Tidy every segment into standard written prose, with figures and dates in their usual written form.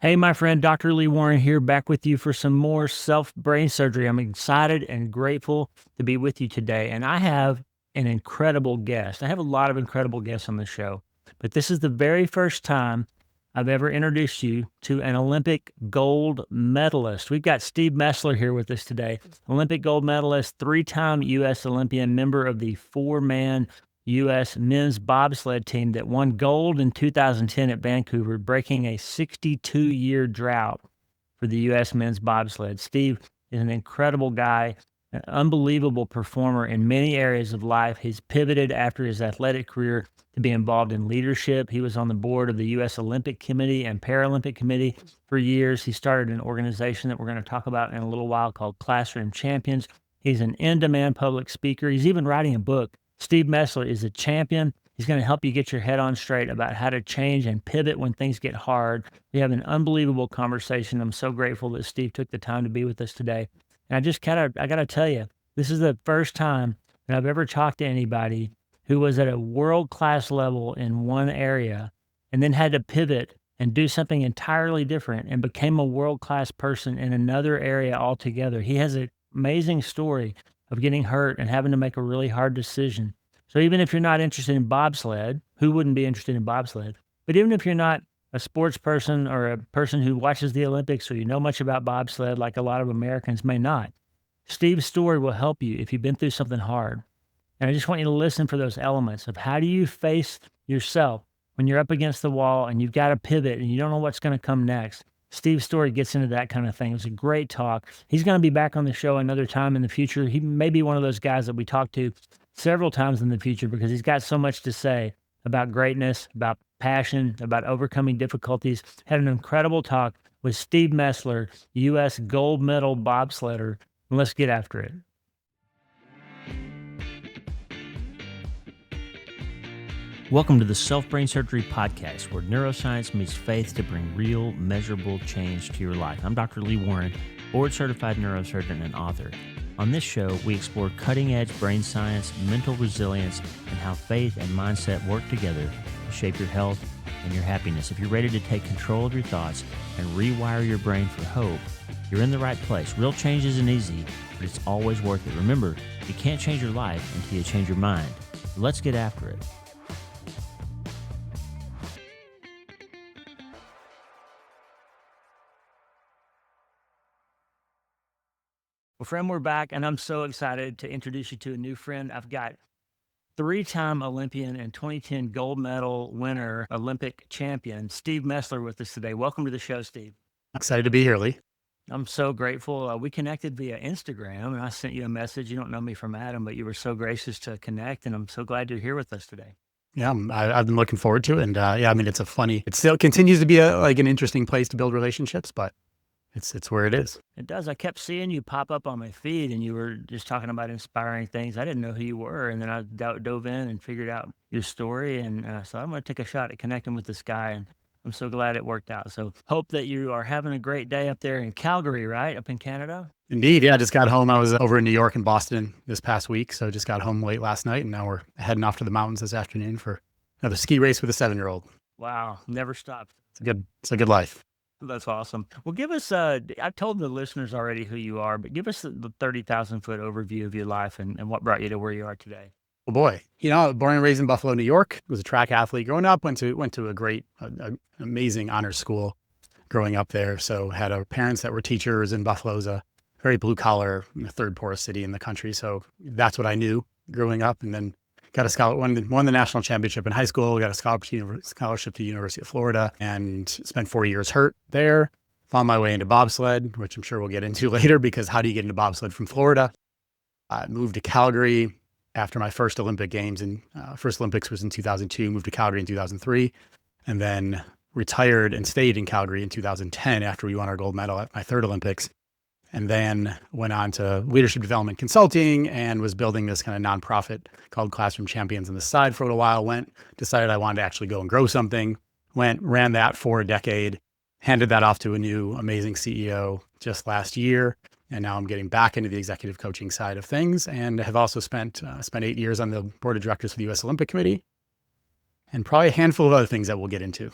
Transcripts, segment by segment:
Hey, my friend, Dr. Lee Warren here, back with you for some more self-brain surgery. I'm excited and grateful to be with you today. And I have an incredible guest. I have a lot of incredible guests on the show, but this is the very first time I've ever introduced you to an Olympic gold medalist. We've got Steve Mesler here with us today, Olympic gold medalist, three-time U.S. Olympian, member of the four-man U.S. men's bobsled team that won gold in 2010 at Vancouver, breaking a 62-year drought for the U.S. men's bobsled. Steve is an incredible guy, an unbelievable performer in many areas of life. He's pivoted after his athletic career to be involved in leadership. He was on the board of the U.S. Olympic Committee and Paralympic Committee for years. He started an organization that we're going to talk about in a little while called Classroom Champions. He's an in-demand public speaker. He's even writing a book. Steve Mesler is a champion. He's going to help you get your head on straight about how to change and pivot when things get hard. We have an unbelievable conversation. I'm so grateful that Steve took the time to be with us today. And I got to tell you, this is the first time that I've ever talked to anybody who was at a world-class level in one area and then had to pivot and do something entirely different and became a world-class person in another area altogether. He has an amazing story of getting hurt and having to make a really hard decision. So even if you're not interested in bobsled, who wouldn't be interested in bobsled? But even if you're not a sports person or a person who watches the Olympics or you know much about bobsled, like a lot of Americans may not, Steve's story will help you if you've been through something hard. And I just want you to listen for those elements of how do you face yourself when you're up against the wall and you've got to pivot and you don't know what's going to come next. Steve's story gets into that kind of thing. It was a great talk. He's going to be back on the show another time in the future. He may be one of those guys that we talk to several times in the future because he's got so much to say about greatness, about passion, about overcoming difficulties. Had an incredible talk with Steve Mesler, U.S. gold medal bobsledder. And let's get after it. Welcome to the Self-Brain Surgery Podcast, where neuroscience meets faith to bring real, measurable change to your life. I'm Dr. Lee Warren, board-certified neurosurgeon and author. On this show, we explore cutting-edge brain science, mental resilience, and how faith and mindset work together to shape your health and your happiness. If you're ready to take control of your thoughts and rewire your brain for hope, you're in the right place. Real change isn't easy, but it's always worth it. Remember, you can't change your life until you change your mind. Let's get after it. Well, friend, we're back, and I'm so excited to introduce you to a new friend. I've got three-time Olympian and 2010 gold medal winner, Olympic champion, Steve Mesler with us today. Welcome to the show, Steve. Excited to be here, Lee. I'm so grateful. We connected via Instagram, and I sent you a message. You don't know me from Adam, but you were so gracious to connect, and I'm so glad you're here with us today. Yeah, I've been looking forward to it. And it still continues to be an interesting place to build relationships, but it's where it is. It does. I kept seeing you pop up on my feed and you were just talking about inspiring things. I didn't know who you were. And then I dove in and figured out your story. And so I'm going to take a shot at connecting with this guy. And I'm so glad it worked out. So hope that you are having a great day up there in Calgary, right? Up in Canada? Indeed. Yeah, I just got home. I was over in New York and Boston this past week. So just got home late last night. And now we're heading off to the mountains this afternoon for another ski race with a 7-year-old. Wow. Never stopped. It's a good life. That's awesome. Well, give us, I've told the listeners already who you are, but give us the 30,000 foot overview of your life and what brought you to where you are today. Well, boy, born and raised in Buffalo, New York, was a track athlete growing up, went to a great, amazing honor school growing up there. So had parents that were teachers, and Buffalo's a very blue collar, third poorest city in the country. So that's what I knew growing up. And then got a scholarship, won the national championship in high school, got a scholarship to the University of Florida, and spent 4 years hurt there. Found my way into bobsled, which I'm sure we'll get into later, because how do you get into bobsled from Florida? Moved to Calgary after my first Olympic Games, and first Olympics was in 2002, moved to Calgary in 2003, and then retired and stayed in Calgary in 2010 after we won our gold medal at my third Olympics. And then went on to leadership development consulting and was building this kind of nonprofit called Classroom Champions on the side for a little while. Decided I wanted to actually go and grow something. Ran that for a decade, handed that off to a new amazing CEO just last year. And now I'm getting back into the executive coaching side of things, and have also spent 8 years on the board of directors for the U.S. Olympic Committee, and probably a handful of other things that we'll get into.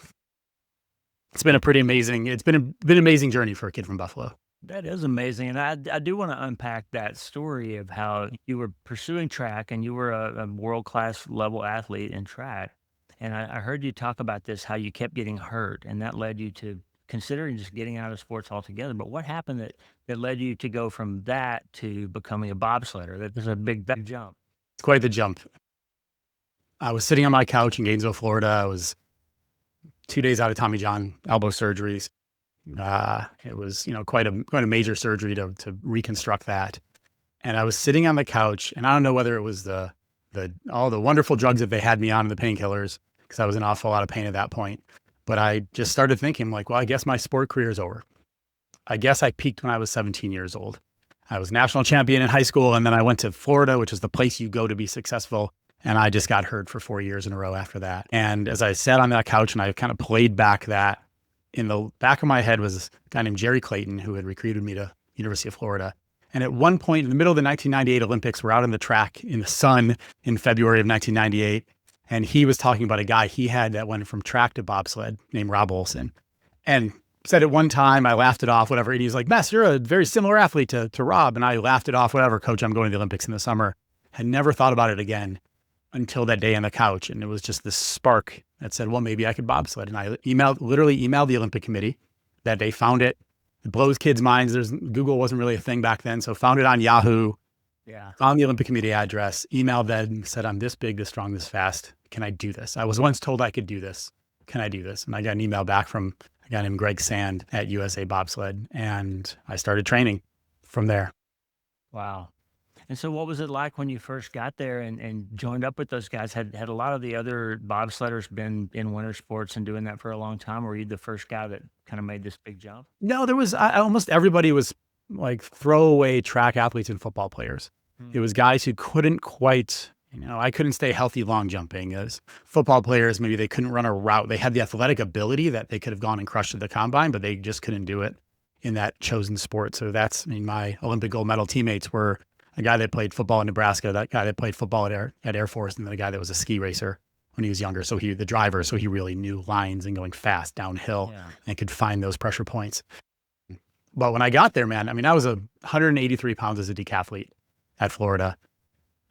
It's been a pretty amazing, been an amazing journey for a kid from Buffalo. That is amazing. And I do want to unpack that story of how you were pursuing track and you were a world-class level athlete in track. And I heard you talk about this, how you kept getting hurt, and that led you to considering just getting out of sports altogether. But what happened that led you to go from that to becoming a bobsledder? That was a big jump. It's quite the jump. I was sitting on my couch in Gainesville, Florida. I was 2 days out of Tommy John elbow surgeries. It was, quite a major surgery to reconstruct that. And I was sitting on the couch, and I don't know whether it was all the wonderful drugs that they had me on and the painkillers, because I was in an awful lot of pain at that point. But I just started thinking like, well, I guess my sport career is over. I guess I peaked when I was 17 years old. I was national champion in high school, and then I went to Florida, which is the place you go to be successful. And I just got hurt for 4 years in a row after that. And as I sat on that couch and I kind of played back that, in the back of my head was a guy named Jerry Clayton, who had recruited me to University of Florida. And at one point in the middle of the 1998 Olympics, we're out on the track in the sun in February of 1998. And he was talking about a guy he had that went from track to bobsled named Rob Olson. And said at one time, I laughed it off, whatever. And he's like, Mess, you're a very similar athlete to Rob. And I laughed it off, whatever, coach, I'm going to the Olympics in the summer. Had never thought about it again until that day on the couch. And it was just this spark that said, well, maybe I could bobsled. And I literally emailed the Olympic Committee that day, found it. It blows kids' minds. Google wasn't really a thing back then. So found it on Yahoo. Yeah. Found the Olympic Committee address, emailed them, and said, I'm this big, this strong, this fast. Can I do this? I was once told I could do this. Can I do this? And I got an email back from a guy named Greg Sand at USA Bobsled. And I started training from there. Wow. And so what was it like when you first got there and joined up with those guys? Had a lot of the other bobsledders been in winter sports and doing that for a long time? Or were you the first guy that kind of made this big jump? No, there was almost everybody was like throwaway track athletes and football players. It was guys who couldn't quite, I couldn't stay healthy long jumping. As football players, maybe they couldn't run a route. They had the athletic ability that they could have gone and crushed at the combine, but they just couldn't do it in that chosen sport. So my Olympic gold medal teammates were a guy that played football in Nebraska, that guy that played football at Air Force, and then a guy that was a ski racer when he was younger. So the driver, so he really knew lines and going fast downhill and could find those pressure points. But when I got there, man, I was 183 pounds as a decathlete at Florida.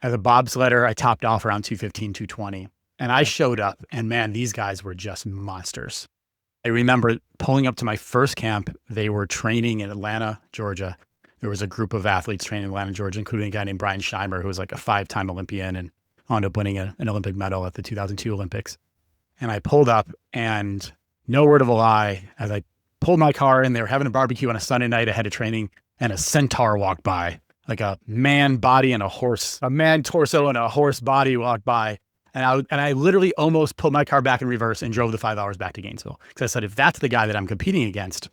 As a bobsledder, I topped off around 215, 220. And I showed up, and man, these guys were just monsters. I remember pulling up to my first camp. They were training in Atlanta, Georgia. There was a group of athletes training in Atlanta, Georgia, including a guy named Brian Scheimer, who was like a 5-time Olympian and wound up winning an Olympic medal at the 2002 Olympics. And I pulled up, and no word of a lie, as I pulled my car in, they were having a barbecue on a Sunday night ahead of training, and a centaur walked by, like a man body and a man torso and a horse body walked by. And I literally almost pulled my car back in reverse and drove the 5 hours back to Gainesville. Because I said, if that's the guy that I'm competing against,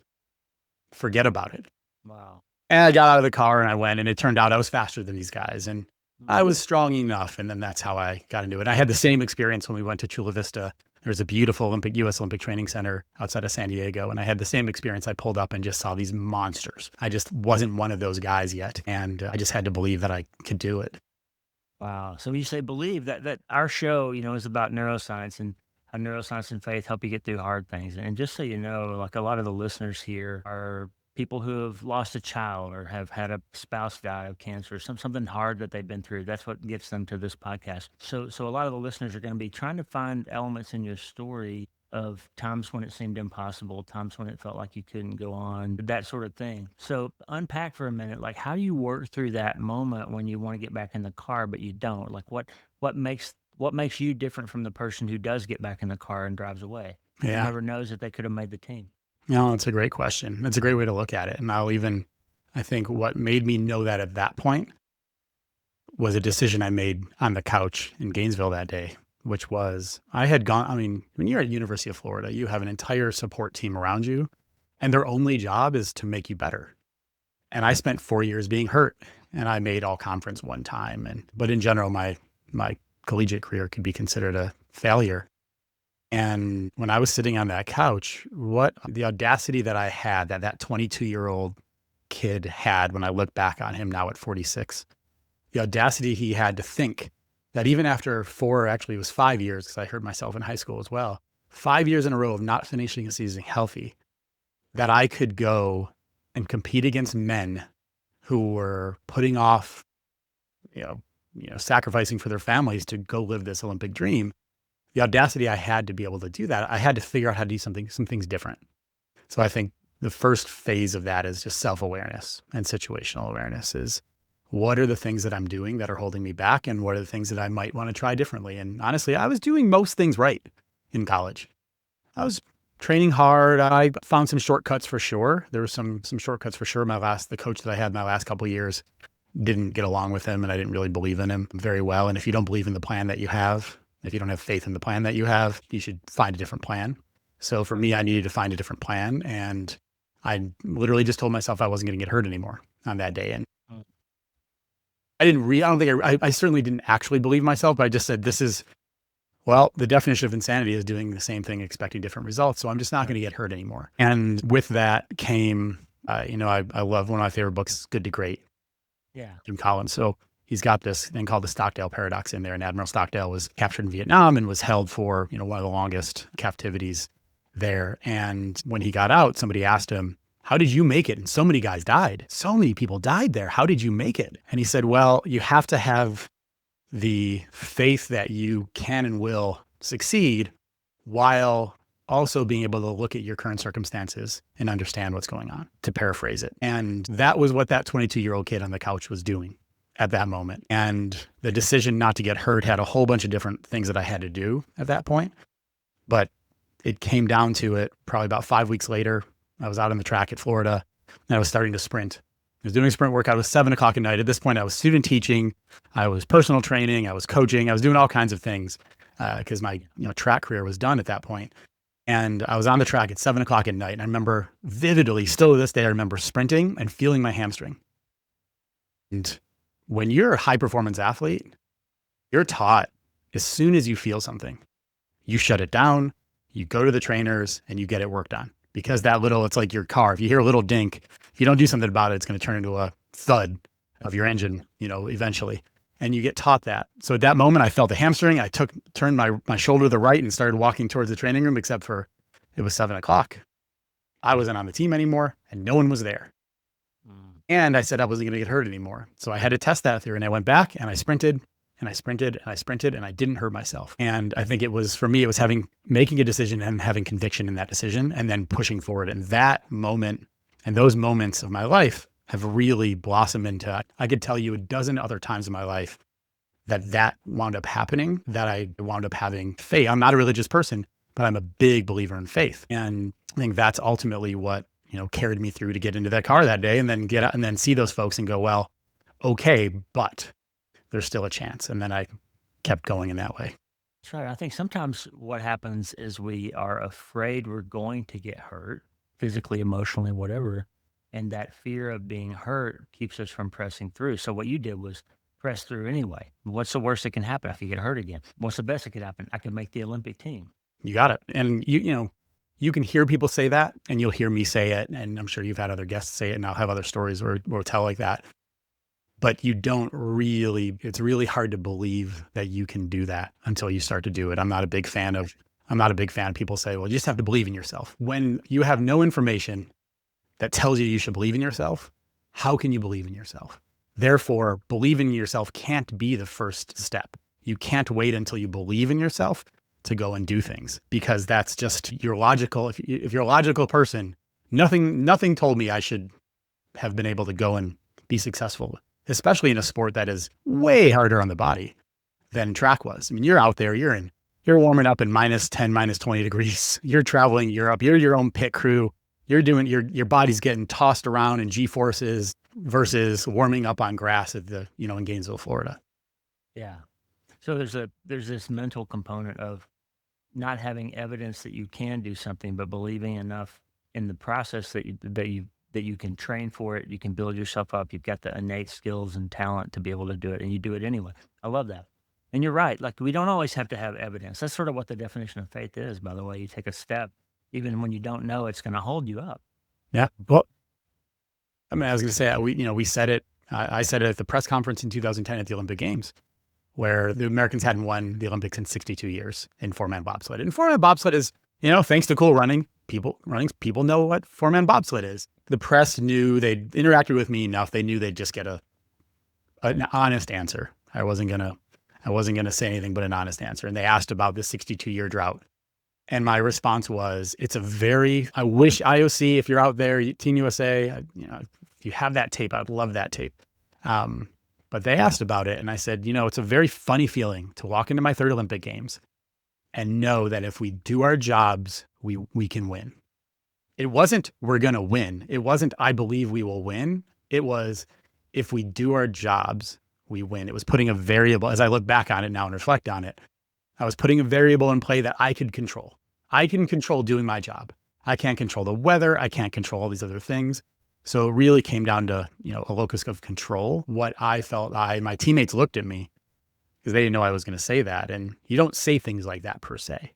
forget about it. Wow. And I got out of the car and I went, and it turned out I was faster than these guys. And I was strong enough. And then that's how I got into it. I had the same experience when we went to Chula Vista. There's a beautiful U.S. Olympic Training Center outside of San Diego. And I had the same experience. I pulled up and just saw these monsters. I just wasn't one of those guys yet. And I just had to believe that I could do it. Wow. So you say believe that our show, is about neuroscience, and how neuroscience and faith help you get through hard things. And just so you know, like a lot of the listeners here are people who have lost a child or have had a spouse die of cancer, something hard that they've been through. That's what gets them to this podcast. So a lot of the listeners are going to be trying to find elements in your story of times when it seemed impossible, times when it felt like you couldn't go on, that sort of thing. So unpack for a minute, like how do you work through that moment when you want to get back in the car, but you don't? Like what makes you different from the person who does get back in the car and drives away? Yeah. Who never knows that they could have made the team. No, it's a great question. That's a great way to look at it. And I think what made me know that at that point was a decision I made on the couch in Gainesville that day, which was I had gone, when you're at University of Florida, you have an entire support team around you, and their only job is to make you better. And I spent 4 years being hurt, and I made all conference one time. But in general, my collegiate career could be considered a failure. And when I was sitting on that couch, what the audacity that I had, that 22-year-old kid had when I look back on him now at 46, the audacity he had to think that even after 4, actually it was 5 years, because I hurt myself in high school as well, 5 years in a row of not finishing a season healthy, that I could go and compete against men who were putting off, sacrificing for their families to go live this Olympic dream. The audacity I had to be able to do that, I had to figure out how to do some things different. So I think the first phase of that is just self-awareness and situational awareness is what are the things that I'm doing that are holding me back and what are the things that I might want to try differently? And honestly, I was doing most things right in college. I was training hard. I found some shortcuts for sure. There were some shortcuts for sure. The coach that I had my last couple of years didn't get along with him and I didn't really believe in him very well. And if you don't believe in the plan that you have, if you don't have faith in the plan that you have, you should find a different plan. So for me, I needed to find a different plan. And I literally just told myself I wasn't going to get hurt anymore on that day. And I certainly didn't actually believe myself, but I just said, the definition of insanity is doing the same thing, expecting different results. So I'm just not going to get hurt anymore. And with that came, I love one of my favorite books, Good to Great. Yeah. Jim Collins. So he's got this thing called the Stockdale paradox in there. And Admiral Stockdale was captured in Vietnam and was held for, one of the longest captivities there. And when he got out, somebody asked him, how did you make it? And so many guys died. So many people died there. How did you make it? And he said, well, you have to have the faith that you can and will succeed while also being able to look at your current circumstances and understand what's going on, to paraphrase it. And that was what that 22-year-old kid on the couch was doing at that moment. And the decision not to get hurt had a whole bunch of different things that I had to do at that point. But it came down to it probably about 5 weeks later. I was out on the track at Florida and I was starting to sprint. I was doing a sprint workout. It was 7 o'clock at night. At this point, I was student teaching. I was personal training. I was coaching. I was doing all kinds of things because my track career was done at that point. And I was on the track at 7 o'clock at night. And I remember vividly, still to this day, I remember sprinting and feeling my hamstring. And when you're a high performance athlete, you're taught as soon as you feel something, you shut it down, you go to the trainers and you get it worked on. Because it's like your car. If you hear a little dink, if you don't do something about it, it's going to turn into a thud of your engine, eventually. And you get taught that. So at that moment, I felt a hamstring. I turned my shoulder to the right and started walking towards the training room, except for it was 7 o'clock. I wasn't on the team anymore and no one was there. And I said I wasn't going to get hurt anymore. So I had to test that theory. And I went back and I sprinted and I sprinted and I sprinted and I didn't hurt myself. And I think for me, it was making a decision and having conviction in that decision and then pushing forward. And that moment and those moments of my life have really blossomed into, I could tell you a dozen other times in my life that wound up happening, that I wound up having faith. I'm not a religious person, but I'm a big believer in faith. And I think that's ultimately what, carried me through to get into that car that day and then get out and then see those folks and go, well, okay, but there's still a chance. And then I kept going in that way. That's right. I think sometimes what happens is we are afraid we're going to get hurt physically, emotionally, whatever. And that fear of being hurt keeps us from pressing through. So what you did was press through anyway. What's the worst that can happen if you get hurt again? What's the best that could happen? I can make the Olympic team. You got it. And you can hear people say that and you'll hear me say it. And I'm sure you've had other guests say it and I'll have other stories or tell like that. But it's really hard to believe that you can do that until you start to do it. I'm not a big fan of people say, well, you just have to believe in yourself. When you have no information that tells you should believe in yourself, how can you believe in yourself? Therefore, believing in yourself can't be the first step. You can't wait until you believe in yourself to go and do things because that's just your logical. If you're a logical person, nothing told me I should have been able to go and be successful, especially in a sport that is way harder on the body than track was. I mean, you're out there, you're warming up in minus 10, minus 20 degrees. You're traveling Europe. You're your own pit crew. You're doing your body's getting tossed around in G-forces versus warming up on grass at in Gainesville, Florida. Yeah. So there's this mental component of not having evidence that you can do something, but believing enough in the process that you can train for it. You can build yourself up. You've got the innate skills and talent to be able to do it, and you do it anyway. I love that. And you're right. Like, we don't always have to have evidence. That's sort of what the definition of faith is, by the way. You take a step, even when you don't know it's going to hold you up. Yeah. Well, I was going to say, we said it. I said it at the press conference in 2010 at the Olympic Games, where the Americans hadn't won the Olympics in 62 years in four-man bobsled. And four-man bobsled is thanks to Cool Running, people know what 4-man bobsled is. The press knew, they'd interacted with me enough. They knew they'd just get an honest answer. I wasn't gonna say anything but an honest answer. And they asked about the 62-year drought. And my response was, I wish IOC, if you're out there, Team USA, if you have that tape, I'd love that tape. But they asked about it, and I said, it's a very funny feeling to walk into my third Olympic Games and know that if we do our jobs, we can win. It wasn't, we're going to win. It wasn't, I believe we will win. It was, if we do our jobs, we win. It was putting a variable, as I look back on it now and reflect on it, I was putting a variable in play that I could control. I can control doing my job. I can't control the weather. I can't control all these other things. So it really came down to, a locus of control. What I felt, my teammates looked at me because they didn't know I was going to say that. And you don't say things like that per se.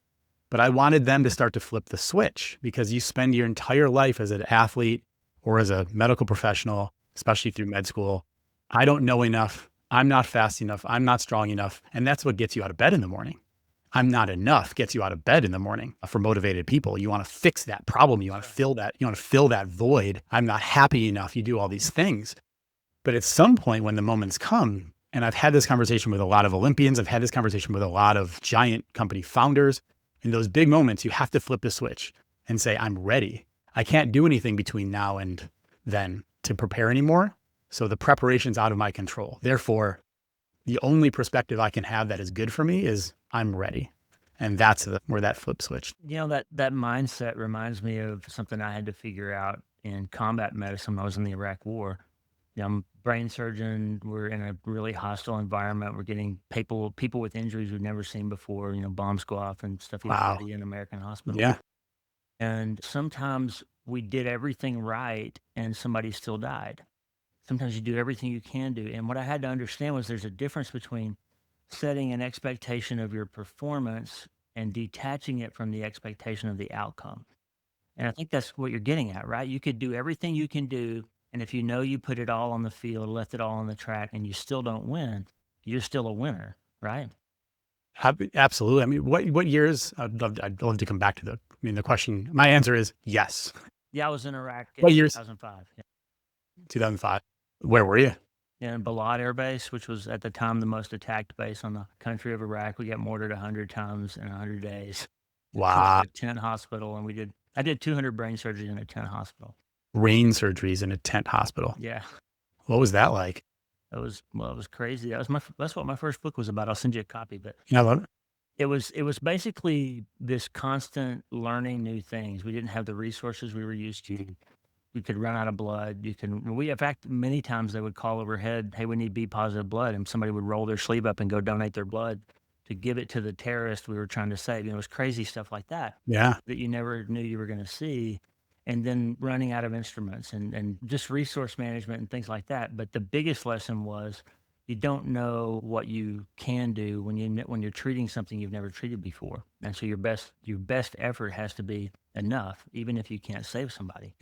But I wanted them to start to flip the switch, because you spend your entire life as an athlete or as a medical professional, especially through med school. I don't know enough. I'm not fast enough. I'm not strong enough. And that's what gets you out of bed in the morning. I'm not enough gets you out of bed in the morning. For motivated people, you want to fix that problem. You want to fill that void. I'm not happy enough. You do all these things. But at some point when the moments come, and I've had this conversation with a lot of Olympians, I've had this conversation with a lot of giant company founders, in those big moments, you have to flip the switch and say, I'm ready. I can't do anything between now and then to prepare anymore. So the preparation's out of my control. Therefore, the only perspective I can have that is good for me is I'm ready. And that's where that flip switch. That mindset reminds me of something I had to figure out in combat medicine when I was in the Iraq War. I'm a brain surgeon. We're in a really hostile environment. We're getting people with injuries we've never seen before, bombs go off and stuff you Wow. see in American hospitals. Yeah. And sometimes we did everything right and somebody still died. Sometimes you do everything you can do. And what I had to understand was there's a difference between setting an expectation of your performance and detaching it from the expectation of the outcome. And I think that's what you're getting at, right? You could do everything you can do. And if you put it all on the field, left it all on the track, and you still don't win, you're still a winner, right? Absolutely. I mean, what years? I'd love to come back to the question. My answer is yes. Yeah, I was in Iraq in What years? 2005. Yeah. 2005. Where were you? In Balad Air Base, which was at the time the most attacked base on the country of Iraq. We got mortared 100 times in 100 days. Wow. A tent hospital, and I did 200 brain surgeries in a tent hospital. Brain surgeries in a tent hospital. Yeah. What was that like? It was crazy. That's what my first book was about. I'll send you a copy, but I love it. It was basically this constant learning new things. We didn't have the resources we were used to. We could run out of blood. In fact, many times they would call overhead, hey, we need B positive blood. And somebody would roll their sleeve up and go donate their blood to give it to the terrorist we were trying to save. It was crazy stuff like that. Yeah. That you never knew you were going to see. And then running out of instruments and just resource management and things like that. But the biggest lesson was you don't know what you can do when you're treating something you've never treated before. And so your best effort has to be enough, even if you can't save somebody.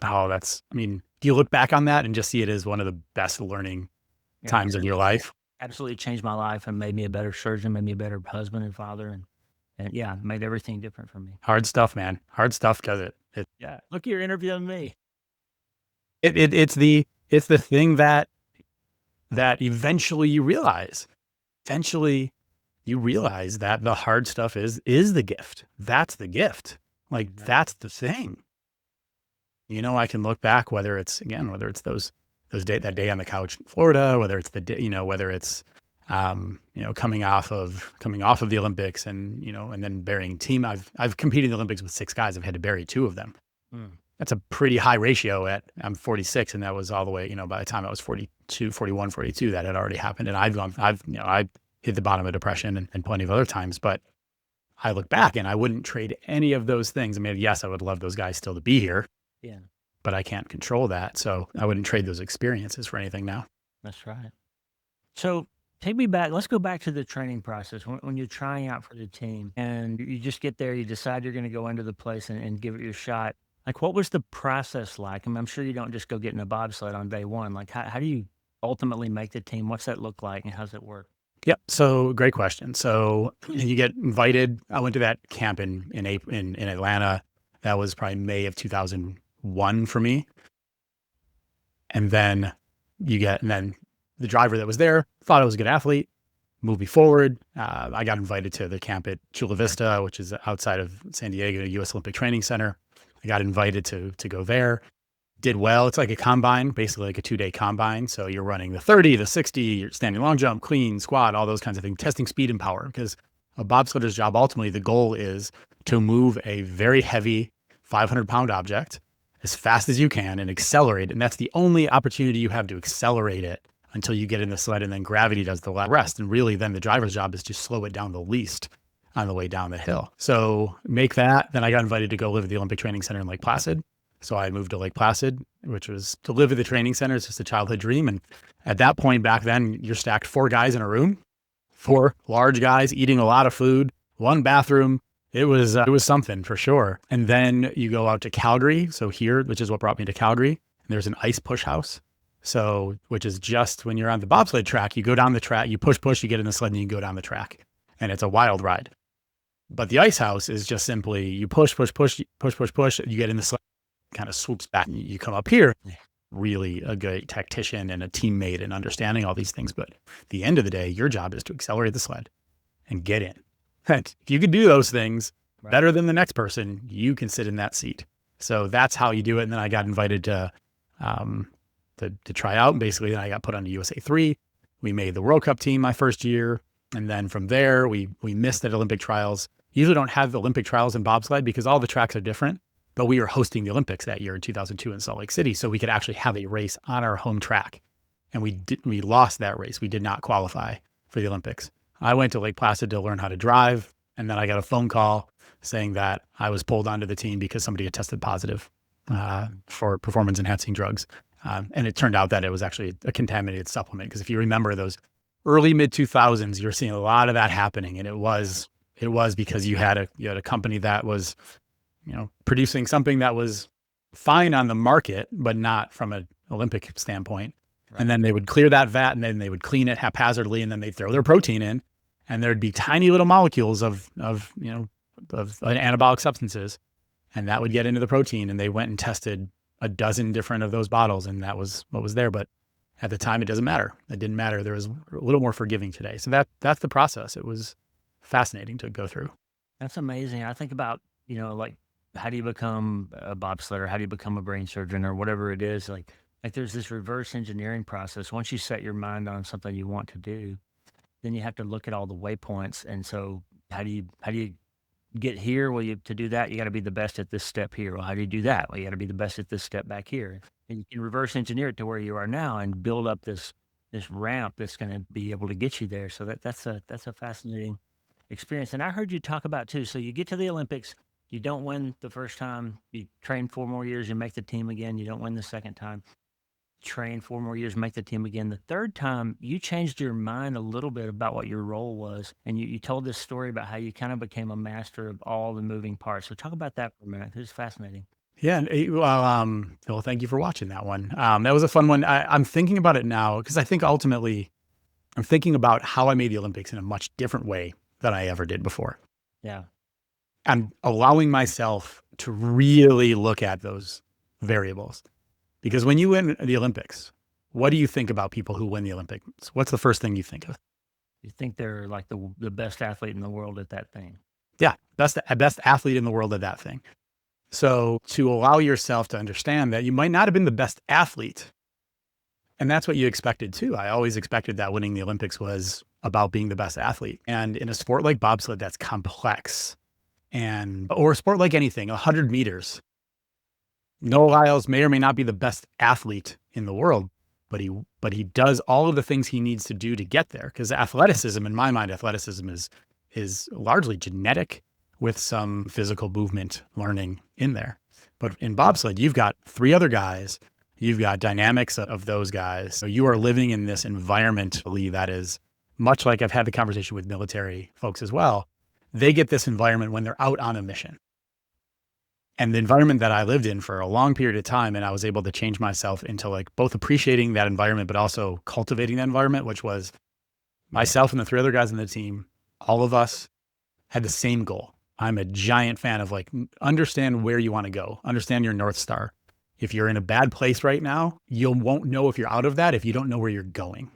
Oh, do you look back on that and just see it as one of the best learning times of your life? Absolutely changed my life and made me a better surgeon, made me a better husband and father. And yeah, made everything different for me. Hard stuff, man. Hard stuff does it. Yeah. Look, you're interviewing me. It's the thing that eventually you realize. Eventually you realize that the hard stuff is the gift. That's the gift. Like, that's the thing. I can look back, whether it's that day on the couch in Florida, whether it's whether it's coming off of the Olympics and then burying team. I've competed in the Olympics with 6 guys. I've had to bury 2 of them. That's a pretty high ratio I'm 46, and that was all the way, by the time I was 42, 41, 42, that had already happened. And I've hit the bottom of depression and plenty of other times, but I look back and I wouldn't trade any of those things. I mean, yes, I would love those guys still to be here. Yeah. But I can't control that. So I wouldn't trade those experiences for anything now. That's right. So take me back. Let's go back to the training process when you're trying out for the team and you just get there, you decide you're going to go into the place and give it your shot. Like, what was the process like? I mean, I'm sure you don't just go get in a bobsled on day one. Like, how do you ultimately make the team? What's that look like and how's it work? Yep. So great question. So you get invited. I went to that camp in Atlanta. That was probably May of 2001 for me. And then and then the driver that was there thought I was a good athlete, moved me forward. I got invited to the camp at Chula Vista, which is outside of San Diego, U.S. Olympic Training Center. I got invited to go there. Did well. It's like a combine, basically like a 2-day combine. So you're running the 30, the 60, you're standing long jump, clean, squat, all those kinds of things, testing speed and power. Because a bobsledder's job, ultimately, the goal is to move a very heavy 500-pound object as fast as you can and accelerate. And that's the only opportunity you have to accelerate it until you get in the sled, and then gravity does the rest. And really, then the driver's job is to slow it down the least on the way down the hill. So make that. Then I got invited to go live at the Olympic Training Center in Lake Placid. So I moved to Lake Placid, which was to live at the training center. It's just a childhood dream. And at that point back then, you're stacked 4 guys in a room, 4 large guys eating a lot of food, 1 bathroom. It was something for sure. And then you go out to Calgary. So here, which is what brought me to Calgary, and there's an ice push house. So, which is just when you're on the bobsled track, you go down the track, you push, you get in the sled and you go down the track, and it's a wild ride. But the ice house is just simply you push, you get in the sled, kind of swoops back. You come up here, really a good tactician and a teammate and understanding all these things. But at the end of the day, your job is to accelerate the sled and get in. And if you can do those things better than the next person, you can sit in that seat. So that's how you do it. And then I got invited to try out. And basically, then I got put on the USA 3. We made the World Cup team my first year. And then from there, we missed at Olympic trials. Usually don't have Olympic trials in bobsled because all the tracks are different. But we were hosting the Olympics that year in 2002 in Salt Lake City. So we could actually have a race on our home track. And we lost that race. We did not qualify for the Olympics. I went to Lake Placid to learn how to drive. And then I got a phone call saying that I was pulled onto the team because somebody had tested positive for performance enhancing drugs. And it turned out that it was actually a contaminated supplement. Because if you remember those early mid 2000s, you're seeing a lot of that happening. And it was because you had a company that was, producing something that was fine on the market, but not from an Olympic standpoint. Right. And then they would clear that vat and then they would clean it haphazardly and then they'd throw their protein in and there'd be tiny little molecules of anabolic substances, and that would get into the protein, and they went and tested a dozen different of those bottles and that was what was there. But at the time, it doesn't matter. It didn't matter. There was a little more forgiving today. So that's the process. It was fascinating to go through. That's amazing. I think about, like, how do you become a bobsledder? How do you become a brain surgeon or whatever it is? Like there's this reverse engineering process. Once you set your mind on something you want to do, then you have to look at all the waypoints. And so how do you get here? Well, to do that, you got to be the best at this step here. Well, how do you do that? Well, you got to be the best at this step back here. And you can reverse engineer it to where you are now and build up this ramp that's going to be able to get you there. So that's a fascinating experience. And I heard you talk about too. So you get to the Olympics. You don't win the first time, you train 4 more years, you make the team again. You don't win the second time, train 4 more years, make the team again. The third time, you changed your mind a little bit about what your role was. And you told this story about how you kind of became a master of all the moving parts. So talk about that for a minute. It was fascinating. Yeah. Well, thank you for watching that one. That was a fun one. I'm thinking about it now because I think ultimately I'm thinking about how I made the Olympics in a much different way than I ever did before. Yeah. I'm allowing myself to really look at those variables. Because when you win the Olympics, what do you think about people who win the Olympics? What's the first thing you think of? You think they're like the best athlete in the world at that thing. Yeah, best athlete in the world at that thing. So to allow yourself to understand that you might not have been the best athlete, and that's what you expected too. I always expected that winning the Olympics was about being the best athlete. And in a sport like bobsled, that's complex. Or a sport like anything, 100 meters. Noah Lyles may or may not be the best athlete in the world, but he does all of the things he needs to do to get there. Because athleticism, in my mind, is largely genetic with some physical movement learning in there. But in bobsled, you've got 3 other guys. You've got dynamics of those guys. So you are living in this environment that is much like I've had the conversation with military folks as well. They get this environment when they're out on a mission. And the environment that I lived in for a long period of time, and I was able to change myself into like both appreciating that environment, but also cultivating that environment, which was Myself and the 3 other guys on the team, all of us had the same goal. I'm a giant fan of like, understand where you want to go, understand your North Star. If you're in a bad place right now, you won't know if you're out of that if you don't know where you're going.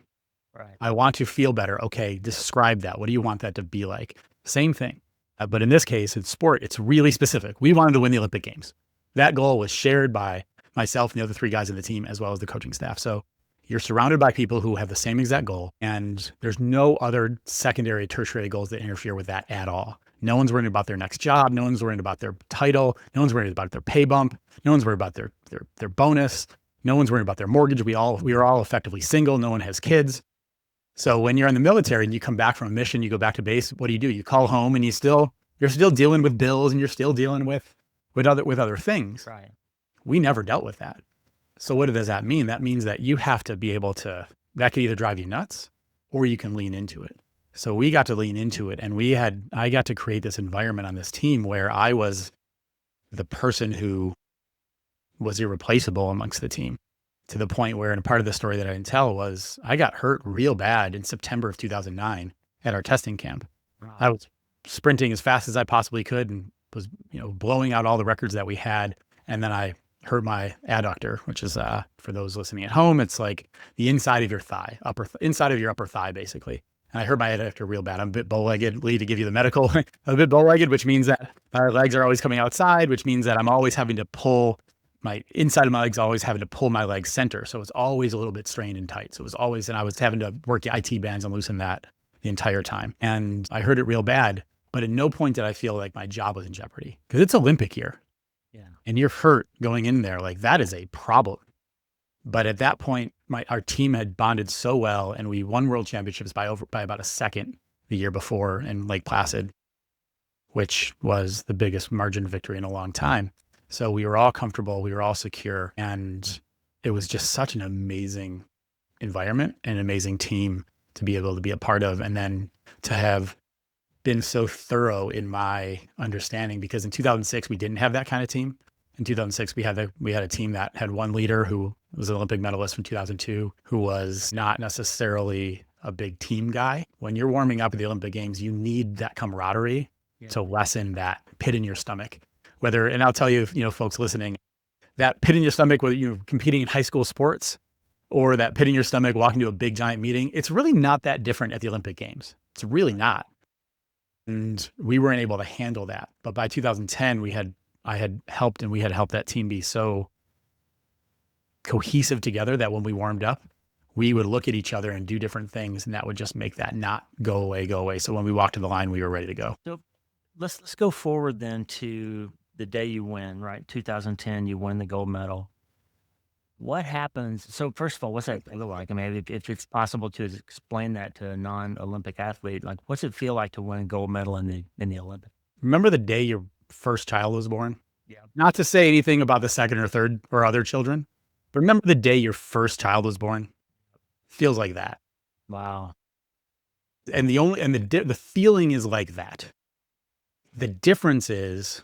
Right. I want to feel better. Okay, describe that. What do you want that to be like? Same thing. But in this case, it's sport. It's really specific. We wanted to win the Olympic Games. That goal was shared by myself and the other 3 guys in the team, as well as the coaching staff. So you're surrounded by people who have the same exact goal, and there's no other secondary, tertiary goals that interfere with that at all. No one's worried about their next job. No one's worried about their title. No one's worried about their pay bump. No one's worried about their bonus. No one's worried about their mortgage. We were all effectively single. No one has kids. So when you're in the military and you come back from a mission, you go back to base, what do? You call home and you're still dealing with bills and you're still dealing with other things. Right. We never dealt with that. So what does that mean? That means that you have to be able to, that could either drive you nuts or you can lean into it. So we got to lean into it, and I got to create this environment on this team where I was the person who was irreplaceable amongst the team, to the point where, and a part of the story that I didn't tell was I got hurt real bad in September of 2009 at our testing camp. Wow. I was sprinting as fast as I possibly could and was, blowing out all the records that we had. And then I hurt my adductor, which is, for those listening at home, it's like the inside of your thigh, inside of your upper thigh, basically. And I hurt my adductor real bad. I'm a bit bow-legged. Lee, to give you the medical, I'm a bit bow-legged, which means that my legs are always coming outside, which means that I'm always having to pull my inside of my legs, always having to pull my leg center. So it's always a little bit strained and tight. So it was always, and I was having to work the IT bands and loosen that the entire time. And I hurt it real bad, but at no point did I feel like my job was in jeopardy, because it's Olympic year. Yeah. And you're hurt going in there. Like, that is a problem. But at that point, our team had bonded so well, and we won world championships by about a second the year before in Lake Placid, which was the biggest margin victory in a long time. So we were all comfortable, we were all secure, and it was just such an amazing environment, an amazing team to be able to be a part of, and then to have been so thorough in my understanding, because in 2006 we didn't have that kind of team. In 2006 we had a team that had one leader who was an Olympic medalist from 2002, who was not necessarily a big team guy. When you're warming up at the Olympic Games, you need that camaraderie to lessen that pit in your stomach. And I'll tell you, folks listening, that pit in your stomach, whether you're competing in high school sports or that pit in your stomach walking to a big giant meeting, it's really not that different at the Olympic Games. It's really not. And we weren't able to handle that. But by 2010, I had helped that team be so cohesive together that when we warmed up, we would look at each other and do different things, and that would just make that not go away. So when we walked to the line, we were ready to go. So let's go forward then to the day you win, right? 2010, you win the gold medal. What happens? So first of all, what's that feel like? I mean, if it's possible to explain that to a non-Olympic athlete, like what's it feel like to win a gold medal in the Olympics? Remember the day your first child was born? Yeah. Not to say anything about the second or third or other children, but remember the day your first child was born? Feels like that. Wow. And the feeling is like that. The difference is,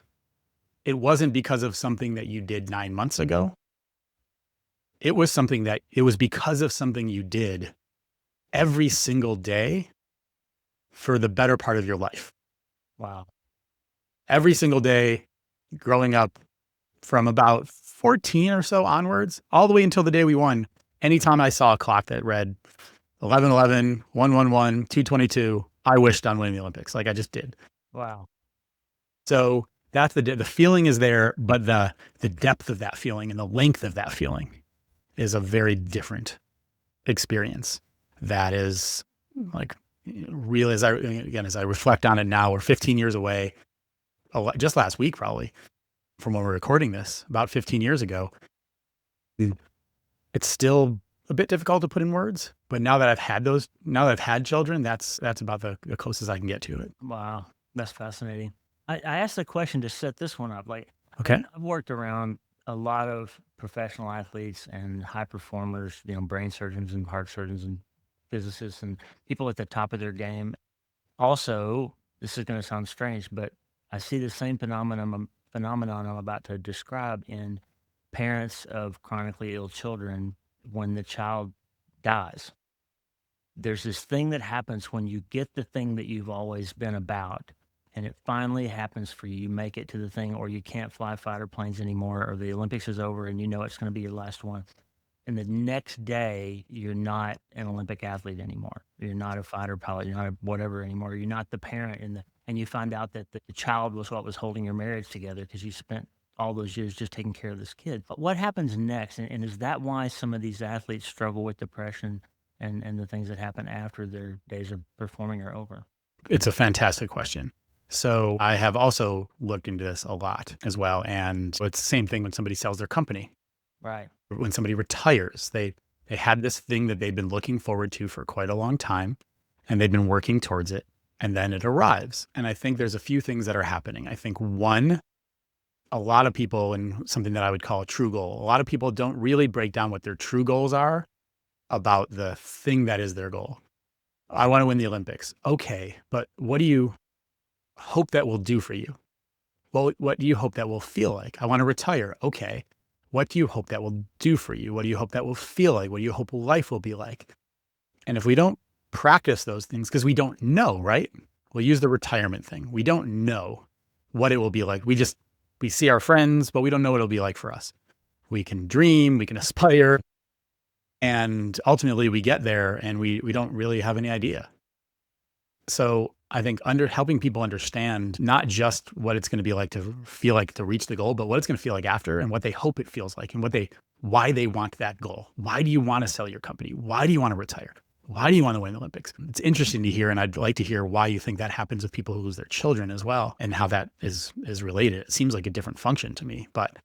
it wasn't because of something that you did 9 months ago. It was because of something you did every single day for the better part of your life. Wow. Every single day growing up, from about 14 or so onwards, all the way until the day we won, anytime I saw a clock that read 11:11, 1:11, 2:22, I wished on winning the Olympics. Like I just did. Wow. So that's the feeling is there, but the depth of that feeling and the length of that feeling is a very different experience. That is like real. As I reflect on it now, we're 15 years away. Just last week, probably, from when we're recording this, about 15 years ago. It's still a bit difficult to put in words, but now that I've had children, that's about the closest I can get to it. Wow. That's fascinating. I asked the question to set this one up. Like, Okay. I've worked around a lot of professional athletes and high performers, brain surgeons and heart surgeons and physicists and people at the top of their game. Also, this is going to sound strange, but I see the same phenomenon I'm about to describe in parents of chronically ill children when the child dies. there's this thing that happens when you get the thing that you've always been about, and it finally happens for you. You make it to the thing, or you can't fly fighter planes anymore, or the Olympics is over and you know it's going to be your last one. And the next day, you're not an Olympic athlete anymore. You're not a fighter pilot. You're not a whatever anymore. You're not the parent, and you find out that the child was what was holding your marriage together because you spent all those years just taking care of this kid. But what happens next? And is that why some of these athletes struggle with depression and the things that happen after their days of performing are over? It's a fantastic question. So I have also looked into this a lot as well. And it's the same thing when somebody sells their company. Right. When somebody retires, they had this thing that they've been looking forward to for quite a long time, and they've been working towards it, and then it arrives. And I think there's a few things that are happening. I think one, a lot of people, and something that I would call a true goal, a lot of people don't really break down what their true goals are about the thing that is their goal. I want to win the Olympics. Okay, but what do you hope that will do for you? Well, what do you hope that will feel like? I want to retire. Okay. What do you hope that will do for you? What do you hope that will feel like? What do you hope life will be like? And if we don't practice those things, because we don't know, right? We'll use the retirement thing. We don't know what it will be like. We see our friends, but we don't know what it'll be like for us. We can dream, we can aspire, and ultimately we get there and we don't really have any idea. So I think helping people understand not just what it's going to be like to feel like to reach the goal, but what it's going to feel like after and what they hope it feels like and why they want that goal. Why do you want to sell your company? Why do you want to retire? Why do you want to win the Olympics? It's interesting to hear, and I'd like to hear why you think that happens with people who lose their children as well, and how that is related. It seems like a different function to me, but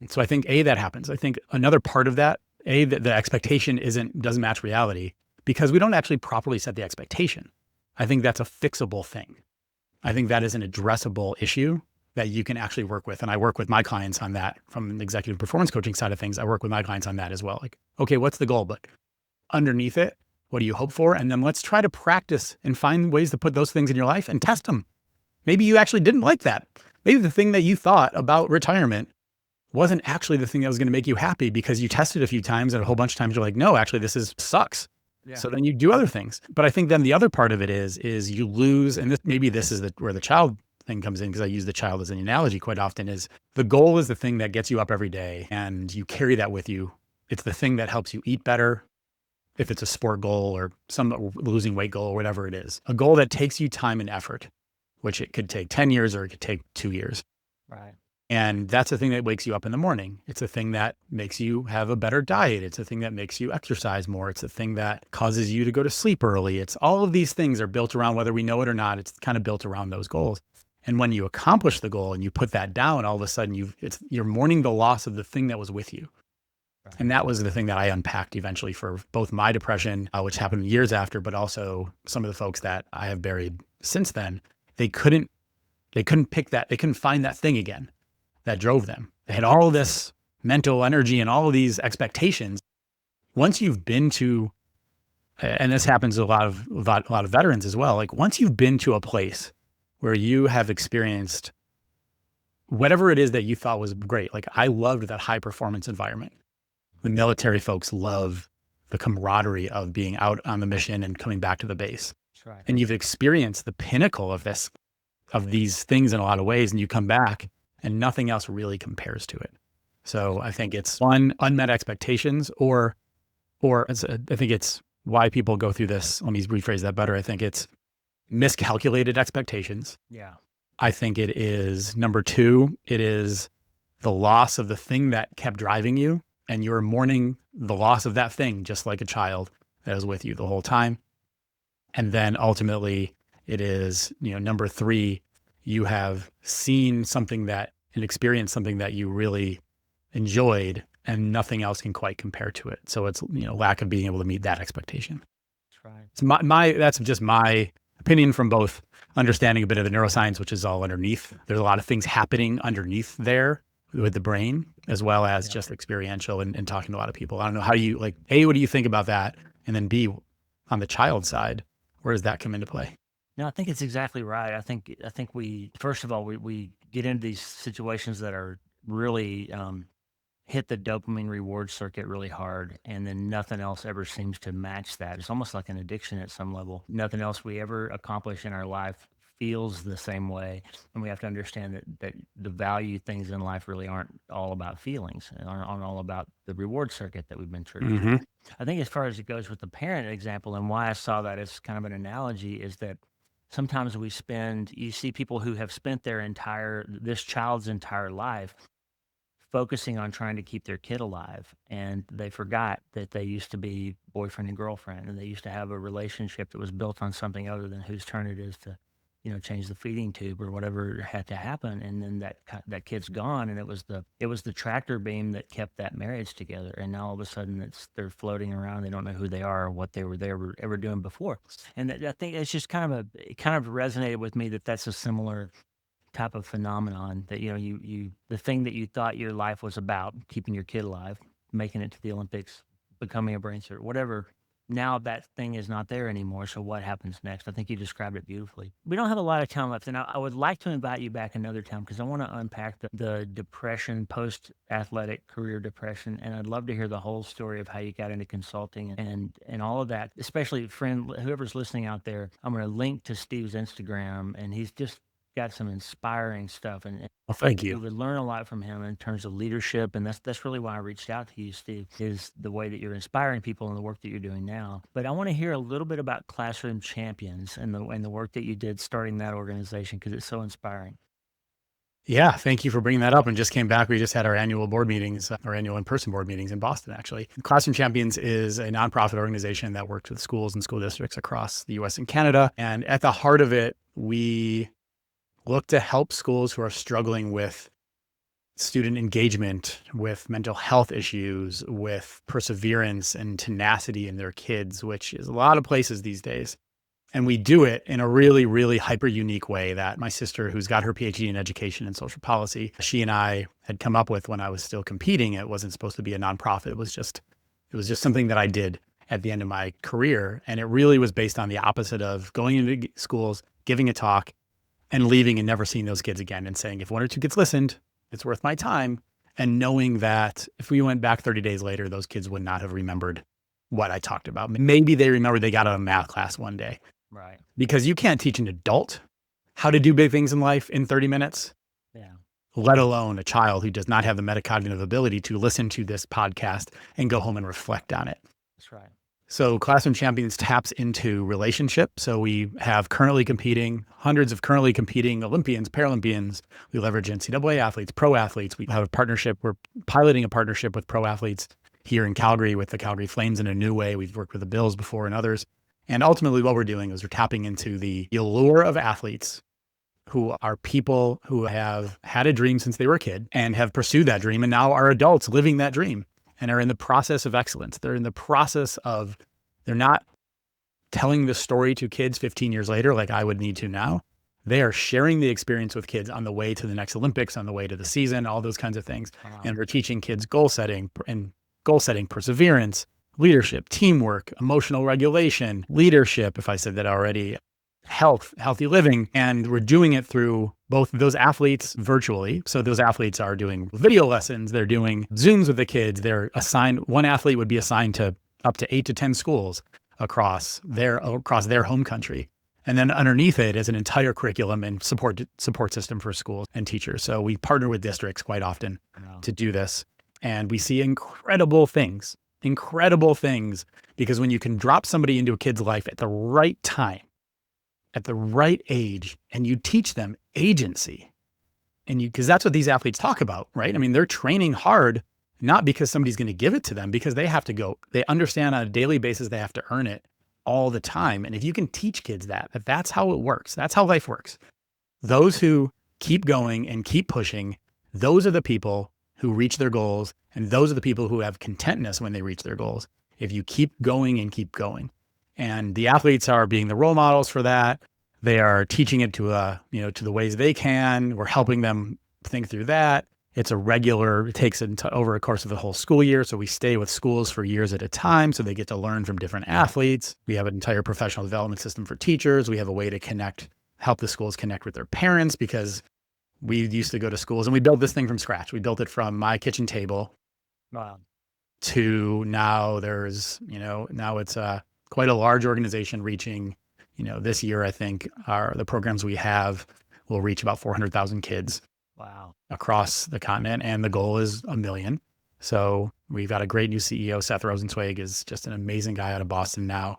so I think that happens. I think another part of that, that the expectation doesn't match reality because we don't actually properly set the expectation. I think that's a fixable thing. I think that is an addressable issue that you can actually work with. And I work with my clients on that from an executive performance coaching side of things. I work with my clients on that as well. Like, okay, what's the goal? But underneath it, what do you hope for? And then let's try to practice and find ways to put those things in your life and test them. Maybe you actually didn't like that. Maybe the thing that you thought about retirement wasn't actually the thing that was going to make you happy because you tested a few times and a whole bunch of times you're like, no, actually this sucks. Yeah. So then you do other things. But I think then the other part of it is you lose, and this is where the child thing comes in, because I use the child as an analogy quite often, is the goal is the thing that gets you up every day and you carry that with you. It's the thing that helps you eat better, if it's a sport goal or some losing weight goal or whatever it is. A goal that takes you time and effort, which it could take 10 years or it could take 2 years. Right. And that's the thing that wakes you up in the morning. It's the thing that makes you have a better diet. It's the thing that makes you exercise more. It's the thing that causes you to go to sleep early. It's all of these things are built around, whether we know it or not, it's kind of built around those goals. And when you accomplish the goal and you put that down, all of a sudden you're mourning the loss of the thing that was with you. Right. And that was the thing that I unpacked eventually for both my depression, which happened years after, but also some of the folks that I have buried since then. They couldn't pick that. They couldn't find that thing again that drove them. They had all this mental energy and all of these expectations. Once you've been to, and this happens to a lot of veterans as well, like once you've been to a place where you have experienced whatever it is that you thought was great, like I loved that high performance environment. The military folks love the camaraderie of being out on the mission and coming back to the base. That's right. And you've experienced the pinnacle of these things in a lot of ways, and you come back and nothing else really compares to it. So I think it's one, unmet expectations, or I think it's why people go through this. Let me rephrase that better. I think it's miscalculated expectations. Yeah. I think it is, number two, it is the loss of the thing that kept driving you, and you're mourning the loss of that thing, just like a child that was with you the whole time. And then ultimately it is, number three, you have seen something and experienced something that you really enjoyed, and nothing else can quite compare to it. So it's, lack of being able to meet that expectation. That's right. It's that's just my opinion from both understanding a bit of the neuroscience, which is all underneath. There's a lot of things happening underneath there with the brain, as well as just experiential and talking to a lot of people. I don't know, how do you A, what do you think about that? And then B, on the child side, where does that come into play? No, I think it's exactly right. I think we, first of all, we get into these situations that are really hit the dopamine reward circuit really hard, and then nothing else ever seems to match that. It's almost like an addiction at some level. Nothing else we ever accomplish in our life feels the same way. And we have to understand that the value things in life really aren't all about feelings, and aren't all about the reward circuit that we've been through. Hmm. I think as far as it goes with the parent example, and why I saw that as kind of an analogy, is that sometimes you see people who have spent this child's entire life focusing on trying to keep their kid alive, and they forgot that they used to be boyfriend and girlfriend, and they used to have a relationship that was built on something other than whose turn it is to change the feeding tube or whatever had to happen. And then that kid's gone, and it was the tractor beam that kept that marriage together. And now all of a sudden they're floating around. They don't know who they are or what they were ever doing before. And I think it's just it kind of resonated with me that that's a similar type of phenomenon, that you the thing that you thought your life was about, keeping your kid alive, making it to the Olympics, becoming a brain surgeon, whatever. Now that thing is not there anymore. So what happens next? I think you described it beautifully. We don't have a lot of time left, and I would like to invite you back another time because I want to unpack the depression, post-athletic career depression, and I'd love to hear the whole story of how you got into consulting and all of that. Especially, friend, whoever's listening out there, I'm going to link to Steve's Instagram, and he's just got some inspiring stuff, and Well, thank we you. would learn a lot from him in terms of leadership. And that's really why I reached out to you, Steve, is the way that you're inspiring people in the work that you're doing now. But I want to hear a little bit about Classroom Champions and the work that you did starting that organization, because it's so inspiring. Yeah, thank you for bringing that up. And just came back. We just had our annual board meetings, our annual in-person board meetings in Boston, actually. Classroom Champions is a nonprofit organization that works with schools and school districts across the US and Canada. And at the heart of it, we look to help schools who are struggling with student engagement, with mental health issues, with perseverance and tenacity in their kids, which is a lot of places these days. And we do it in a really, really hyper unique way that my sister, who's got her PhD in education and social policy, she and I had come up with when I was still competing. It wasn't supposed to be a nonprofit. It was just something that I did at the end of my career. And it really was based on the opposite of going into schools, giving a talk, and leaving and never seeing those kids again, and saying, if one or two kids listened, it's worth my time. And knowing that if we went back 30 days later, those kids would not have remembered what I talked about. Maybe they remembered they got out of math class one day. Right. Because you can't teach an adult how to do big things in life in 30 minutes, Yeah. let alone a child who does not have the metacognitive ability to listen to this podcast and go home and reflect on it. That's right. So Classroom Champions taps into relationship. So we have hundreds of currently competing Olympians, Paralympians. We leverage NCAA athletes, pro athletes. We have a partnership. We're piloting a partnership with pro athletes here in Calgary with the Calgary Flames in a new way. We've worked with the Bills before and others. And ultimately what we're doing is we're tapping into the allure of athletes who are people who have had a dream since they were a kid and have pursued that dream and now are adults living that dream and are in the process of excellence. They're in the process of, they're not telling the story to kids 15 years later like I would need to now. They are sharing the experience with kids on the way to the next Olympics, on the way to the season, all those kinds of things. Wow. And we're teaching kids goal setting, perseverance, leadership, teamwork, emotional regulation, leadership, if I said that already, healthy living. And we're doing it through both those athletes virtually. So those athletes are doing video lessons. They're doing Zooms with the kids. One athlete would be assigned to up to 8 to 10 schools across their home country. And then underneath it is an entire curriculum and support system for schools and teachers. So we partner with districts quite often to do this. And we see incredible things, because when you can drop somebody into a kid's life at the right time, at the right age, and you teach them agency, because that's what these athletes talk about, right? I mean, they're training hard, not because somebody's going to give it to them, because they have to go, they understand on a daily basis, they have to earn it all the time. And if you can teach kids that's how it works, that's how life works. Those who keep going and keep pushing, those are the people who reach their goals. And those are the people who have contentness when they reach their goals. If you keep going and keep going. And the athletes are being the role models for that. They are teaching it to the ways they can. We're helping them think through that. It takes over a course of the whole school year. So we stay with schools for years at a time. So they get to learn from different athletes. We have an entire professional development system for teachers. We have a way to help the schools connect with their parents, because we used to go to schools and we built this thing from scratch. We built it from my kitchen table Wow. to now now it's quite a large organization reaching, this year, I think the programs we have will reach about 400,000 kids Wow. across the continent. And the goal is 1 million. So we've got a great new CEO. Seth Rosenzweig is just an amazing guy out of Boston now.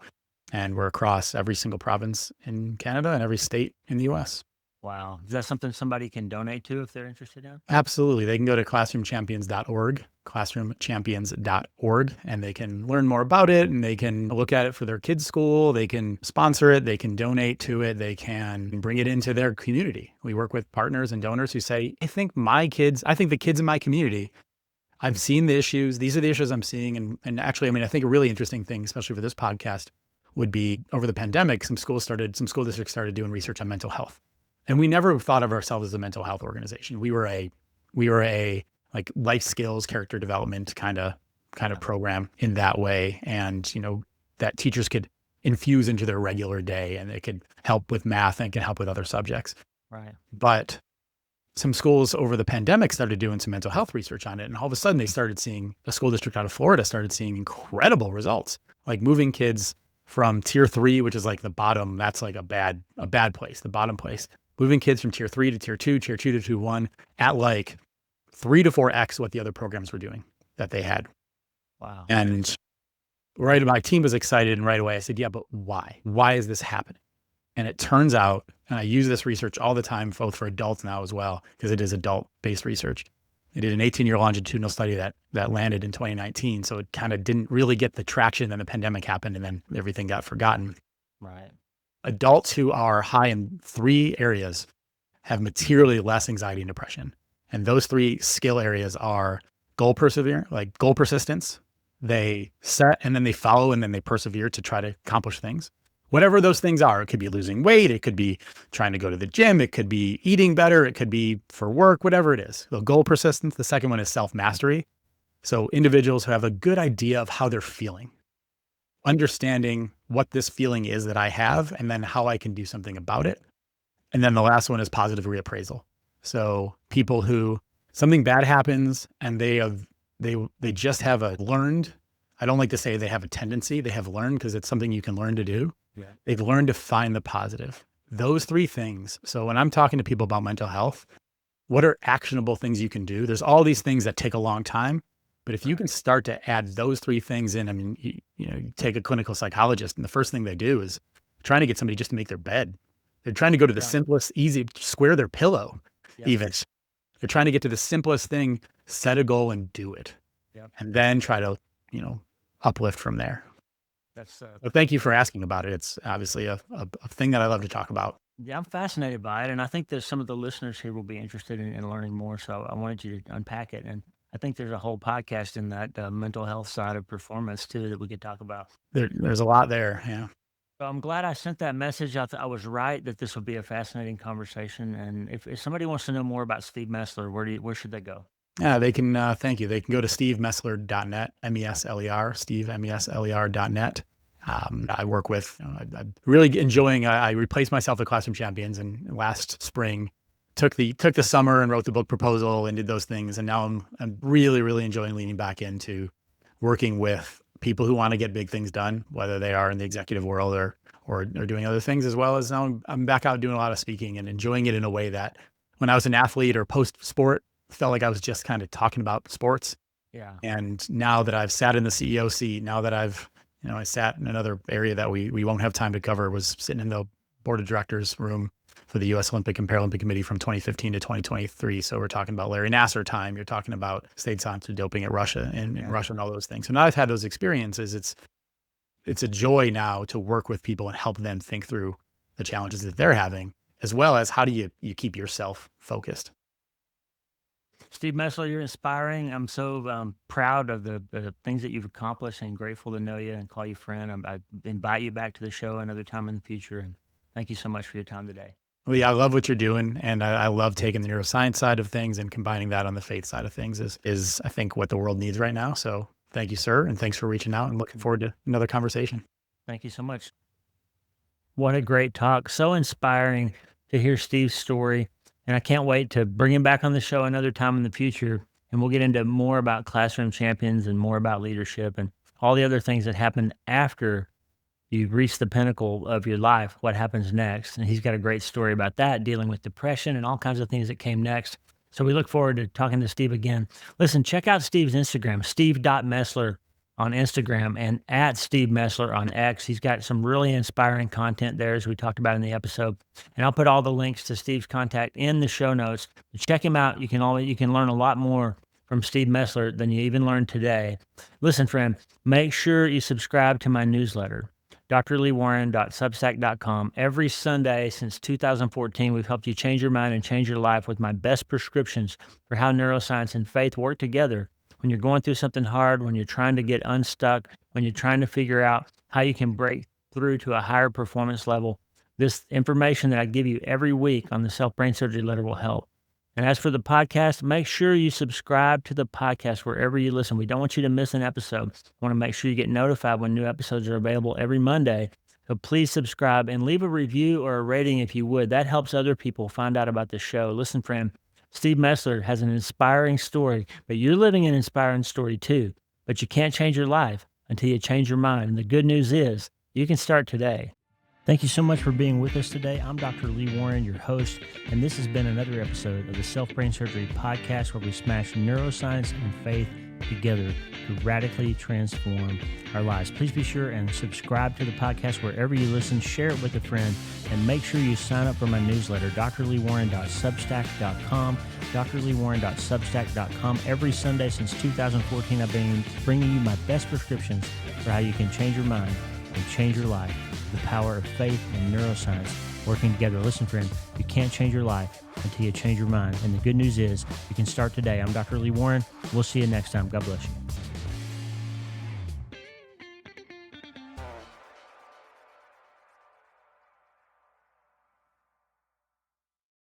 And we're across every single province in Canada and every state in the US. Wow. Is that something somebody can donate to if they're interested in? Absolutely. They can go to classroomchampions.org, and they can learn more about it, and they can look at it for their kids' school. They can sponsor it. They can donate to it. They can bring it into their community. We work with partners and donors who say, I think the kids in my community, I've seen the issues. These are the issues I'm seeing. And actually, I think a really interesting thing, especially for this podcast, would be over the pandemic, some school districts started doing research on mental health. And we never thought of ourselves as a mental health organization. We were a like life skills, character development kind of program in that way. And, that teachers could infuse into their regular day, and it could help with math and can help with other subjects. Right. But some schools over the pandemic started doing some mental health research on it. And all of a sudden they started seeing, a school district out of Florida started seeing incredible results, like moving kids from tier 3, which is like the bottom, that's like a bad place, the bottom place. Moving kids from tier 3 to tier 2, tier 2 to tier 1 at like 3 to 4x what the other programs were doing that they had. Wow. And my team was excited, and right away I said, yeah, but why? Why is this happening? And it turns out, and I use this research all the time, both for adults now as well, because it is adult-based research. They did an 18-year longitudinal study that landed in 2019. So it kind of didn't really get the traction. Then the pandemic happened, and then everything got forgotten. Right. Adults who are high in 3 areas have materially less anxiety and depression. And those 3 skill areas are goal persistence. They set and then they follow and then they persevere to try to accomplish things. Whatever those things are, it could be losing weight, it could be trying to go to the gym, it could be eating better, it could be for work, whatever it is. So goal persistence. The second one is self-mastery. So individuals who have a good idea of how they're feeling, understanding what this feeling is that I have, and then how I can do something about it. And then the last one is positive reappraisal. So people who something bad happens and they just have learned, I don't like to say they have a tendency, they have learned, because it's something you can learn to do. Yeah. They've learned to find the positive. Those 3 things. So when I'm talking to people about mental health, what are actionable things you can do? There's all these things that take a long time. But if you can start to add those 3 things in, you take a clinical psychologist, and the first thing they do is trying to get somebody just to make their bed. They're trying to go to the simplest, easy, square their pillow, even. They're trying to get to the simplest thing, set a goal and do it. And then try to, uplift from there. But thank you for asking about it. It's obviously a thing that I love to talk about. Yeah, I'm fascinated by it. And I think that some of the listeners here will be interested in learning more. So I wanted you to unpack it. And I think there's a whole podcast in that mental health side of performance too that we could talk about. There's a lot there. Yeah. So I'm glad I sent that message. I was right that this will be a fascinating conversation. And if somebody wants to know more about Steve Mesler, where should they go? Yeah, they can, thank you. They can go to stevemesler.net, MESLER, stevemesler.net. I work with, I'm really enjoying, I replaced myself at Classroom Champions, and last spring took the summer and wrote the book proposal and did those things. And now I'm really, really enjoying leaning back into working with people who want to get big things done, whether they are in the executive world or doing other things, as well as now I'm back out doing a lot of speaking and enjoying it in a way that when I was an athlete or post-sport, felt like I was just kind of talking about sports. Yeah. And now that I've sat in the CEO seat, now that I've, I sat in another area that we won't have time to cover, was sitting in the board of directors room for the U.S. Olympic and Paralympic Committee from 2015 to 2023. So we're talking about Larry Nassar time. You're talking about state-sponsored doping at Russia and Russia and all those things. So now I've had those experiences. It's a joy now to work with people and help them think through the challenges that they're having, as well as how do you keep yourself focused. Steve Mesler, you're inspiring. I'm so proud of the things that you've accomplished, and grateful to know you and call you friend. I invite you back to the show another time in the future. And thank you so much for your time today. Well, yeah, I love what you're doing. And I love taking the neuroscience side of things and combining that on the faith side of things is I think what the world needs right now. So thank you, sir. And thanks for reaching out, and looking forward to another conversation. Thank you so much. What a great talk. So inspiring to hear Steve's story. And I can't wait to bring him back on the show another time in the future. And we'll get into more about classroom champions and more about leadership and all the other things that happen after you've reached the pinnacle of your life, what happens next. And he's got a great story about that, dealing with depression and all kinds of things that came next. So we look forward to talking to Steve again. Listen, check out Steve's Instagram, steve.mesler on Instagram and at Steve Mesler on X. He's got some really inspiring content there, as we talked about in the episode. And I'll put all the links to Steve's contact in the show notes. Check him out. You can learn a lot more from Steve Mesler than you even learned today. Listen, friend, make sure you subscribe to my newsletter, drleewarren.substack.com. Every Sunday since 2014, we've helped you change your mind and change your life with my best prescriptions for how neuroscience and faith work together when you're going through something hard, when you're trying to get unstuck, when you're trying to figure out how you can break through to a higher performance level. This information that I give you every week on the Self-Brain Surgery Letter will help. And as for the podcast, make sure you subscribe to the podcast wherever you listen. We don't want you to miss an episode. We want to make sure you get notified when new episodes are available every Monday. So please subscribe and leave a review or a rating if you would. That helps other people find out about the show. Listen, friend, Steve Mesler has an inspiring story, but you're living an inspiring story too. But you can't change your life until you change your mind. And the good news is you can start today. Thank you so much for being with us today. I'm Dr. Lee Warren, your host, and this has been another episode of the Self-Brain Surgery Podcast, where we smash neuroscience and faith together to radically transform our lives. Please be sure and subscribe to the podcast wherever you listen, share it with a friend, and make sure you sign up for my newsletter, drleewarren.substack.com, drleewarren.substack.com. Every Sunday since 2014, I've been bringing you my best prescriptions for how you can change your mind and change your life. The power of faith and neuroscience working together. Listen, friend, you can't change your life until you change your mind. And the good news is you can start today. I'm Dr. Lee Warren. We'll see you next time. God bless you.